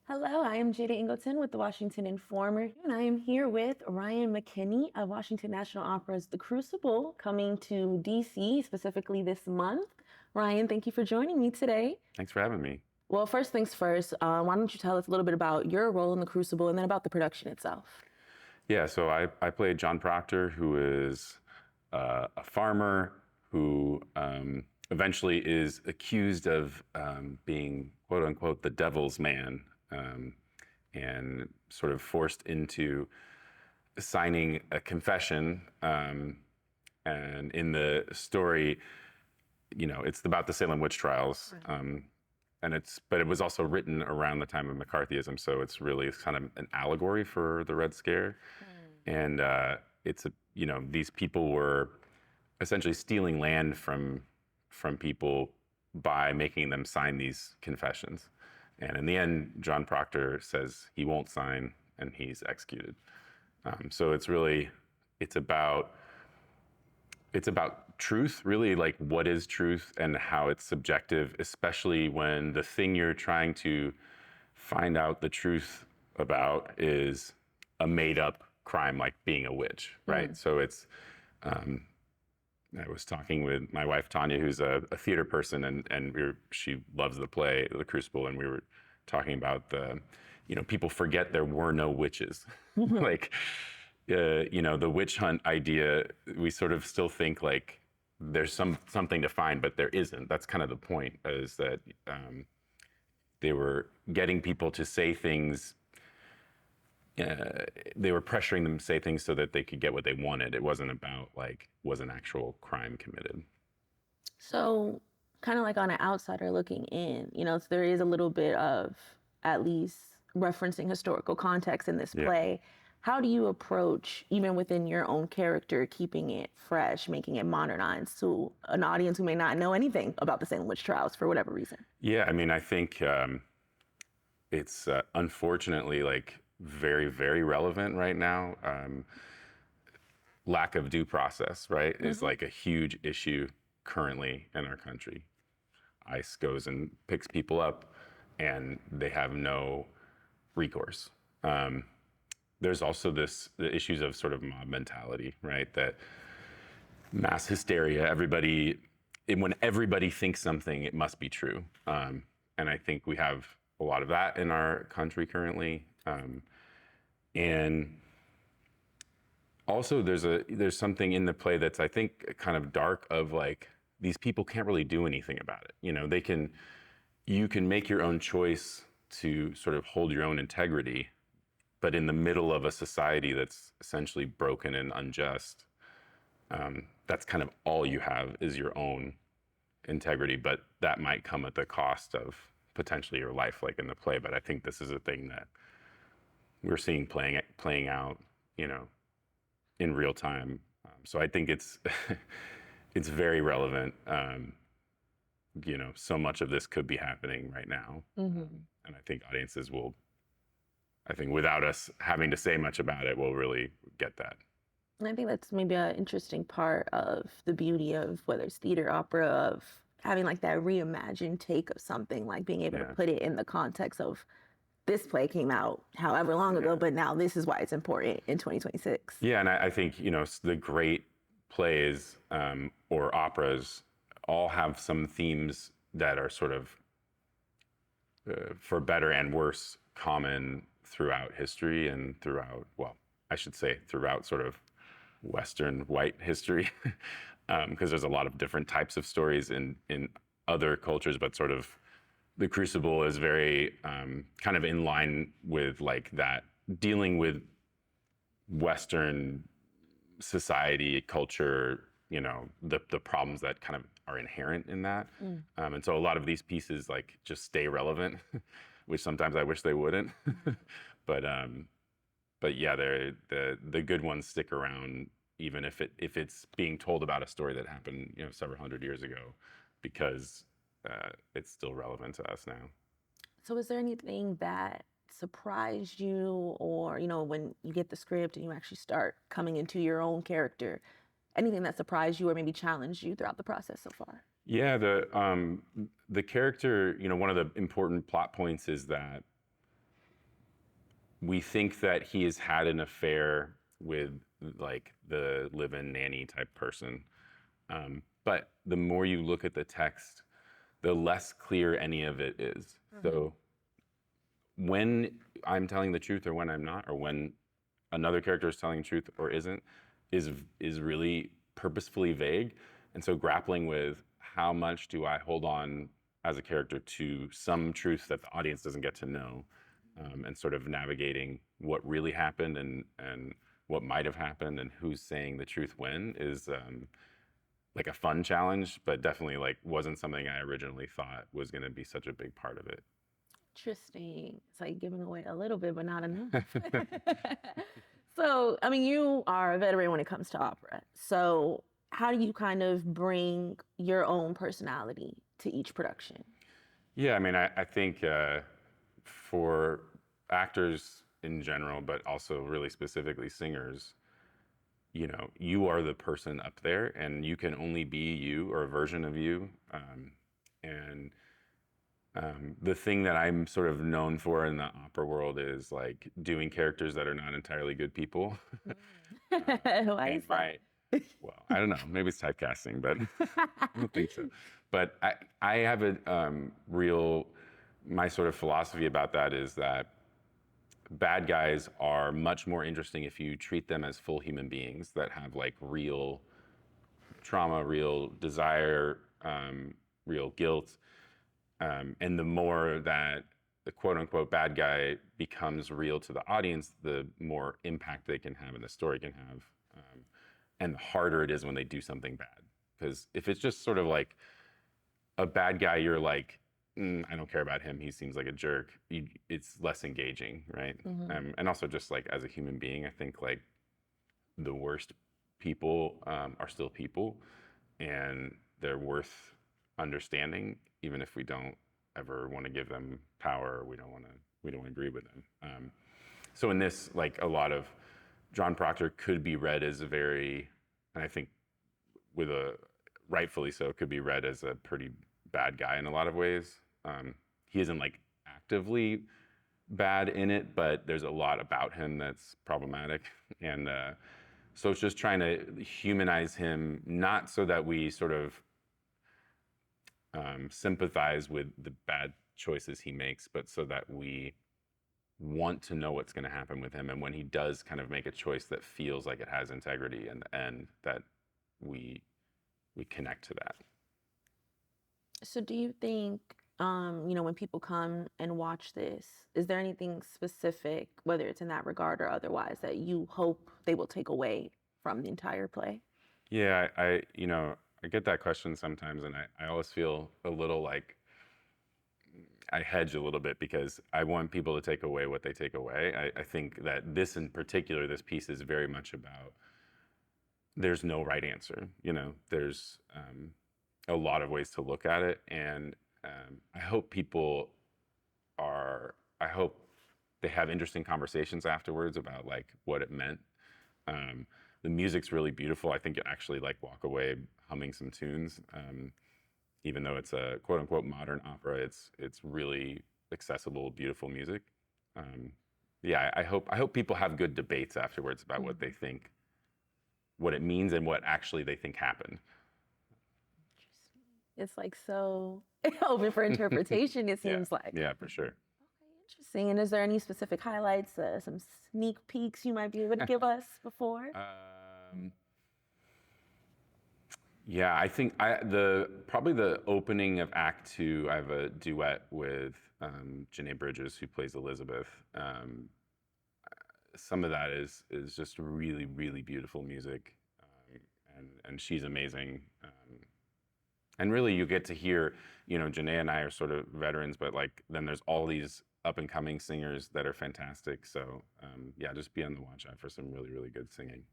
Hello, I am Jada Ingleton with the Washington Informer, and I am here with Ryan McKinny of Washington National Opera's The Crucible, coming to DC specifically this month. Ryan, thank you for joining me today. Thanks for having me. Well, first things first, why don't you tell us a little bit about your role in The Crucible and then about the production itself? Yeah, so I played John Proctor, who is a farmer who eventually is accused of being, quote unquote, the devil's man, and sort of forced into signing a confession. And in the story, it's about the Salem witch trials. But it was also written around the time of McCarthyism, so it's kind of an allegory for the Red Scare. And these people were essentially stealing land from people by making them sign these confessions. And in the end, John Proctor says he won't sign, and he's executed. So it's about truth, really, like what is truth and how it's subjective, especially when the thing you're trying to find out the truth about is a made-up crime, like being a witch, right? So I was talking with my wife Tanya, who's a theater person, and she loves the play The Crucible, and we were talking about people forget there were no witches, like the witch hunt idea. We sort of still think like there's something to find, but there isn't. That's kind of the point, is that they were getting people to say things. They were pressuring them to say things so that they could get what they wanted. It wasn't about was an actual crime committed. So, kind of like on an outsider looking in, so there is a little bit of at least referencing historical context in this play. How do you approach, even within your own character, keeping it fresh, making it modernized to an audience who may not know anything about the Salem witch trials for whatever reason? Yeah, I mean, I think it's unfortunately very, very relevant right now. Lack of due process, right, is like a huge issue currently in our country. ICE goes and picks people up, and they have no recourse. There's also the issues of sort of mob mentality, right? That mass hysteria, when everybody thinks something, it must be true. And I think we have a lot of that in our country currently. And also there's something in the play that's, I think, kind of dark, of like, these people can't really do anything about it. You can make your own choice to sort of hold your own integrity, but in the middle of a society that's essentially broken and unjust, that's kind of all you have is your own integrity, but that might come at the cost of potentially your life, like in the play. But I think this is a thing that we're seeing playing out, in real time. So I think it's it's very relevant. So much of this could be happening right now, and I think audiences will, without us having to say much about it, will really get that. And I think that's maybe an interesting part of the beauty of whether it's theater, opera, of having like that reimagined take of something, like being able to put it in the context of this play came out however long ago, but now this is why it's important in 2026. Yeah, and I think, the great plays or operas all have some themes that are sort of, for better and worse, common throughout history and throughout sort of Western white history, because there's a lot of different types of stories in other cultures, but sort of The Crucible is very kind of in line with like that, dealing with Western society, culture, the problems that kind of are inherent in that. And so a lot of these pieces like just stay relevant, which sometimes I wish they wouldn't. But yeah, the good ones stick around, even if it's being told about a story that happened, several hundred years ago, because it's still relevant to us now. So is there anything that surprised you, or, when you get the script and you actually start coming into your own character, anything that surprised you or maybe challenged you throughout the process so far? Yeah, the character, one of the important plot points is that we think that he has had an affair with like the live-in nanny type person. But the more you look at the text, the less clear any of it is. So when I'm telling the truth or when I'm not, or when another character is telling the truth or isn't, is really purposefully vague. And so grappling with how much do I hold on as a character to some truth that the audience doesn't get to know, and sort of navigating what really happened and what might have happened and who's saying the truth when is like a fun challenge, but definitely like wasn't something I originally thought was going to be such a big part of it. Interesting. It's like giving away a little bit, but not enough. So, I mean, you are a veteran when it comes to opera. So, how do you kind of bring your own personality to each production? Yeah, I mean, I think for actors in general, but also really specifically singers, you are the person up there, and you can only be you or a version of you. And the thing that I'm sort of known for in the opera world is like doing characters that are not entirely good people. Why And is that? well, I don't know, maybe it's typecasting, but I don't think so. But I have a my sort of philosophy about that is that bad guys are much more interesting if you treat them as full human beings that have like real trauma, real desire, real guilt. And the more that the quote unquote bad guy becomes real to the audience, the more impact they can have and the story can have. And the harder it is when they do something bad. Because if it's just sort of like a bad guy, you're like, I don't care about him. He seems like a jerk. It's less engaging, right? And also just like as a human being, I think like the worst people are still people, and they're worth understanding, even if we don't ever want to give them power. Or we don't want to agree with them. So in this, like a lot of John Proctor could be read as a very, and I think with a rightfully so, could be read as a pretty bad guy in a lot of ways. He isn't like actively bad in it, but there's a lot about him that's problematic. And so it's just trying to humanize him, not so that we sort of sympathize with the bad choices he makes, but so that we want to know what's going to happen with him. And when he does kind of make a choice that feels like it has integrity, and that we connect to that. So, do you think, when people come and watch this, is there anything specific, whether it's in that regard or otherwise, that you hope they will take away from the entire play? Yeah, I get that question sometimes, and I always feel a little like I hedge a little bit because I want people to take away what they take away. I think that this in particular, this piece is very much about there's no right answer. There's a lot of ways to look at it, and I hope I hope they have interesting conversations afterwards about like what it meant. The music's really beautiful. I think you actually like walk away humming some tunes. Even though it's a quote unquote modern opera, it's really accessible, beautiful music. Yeah, I hope people have good debates afterwards about what they think, what it means, and what actually they think happened. It's like so open for interpretation, it seems like. Yeah, for sure. Okay, interesting. And is there any specific highlights, some sneak peeks you might be able to give us before? Yeah, I think probably the opening of Act 2, I have a duet with Janae Bridges, who plays Elizabeth. Some of that is just really, really beautiful music, and she's amazing. And really, you get to hear, Janae and I are sort of veterans, but like then there's all these up and coming singers that are fantastic. So yeah, just be on the watch out for some really, really good singing.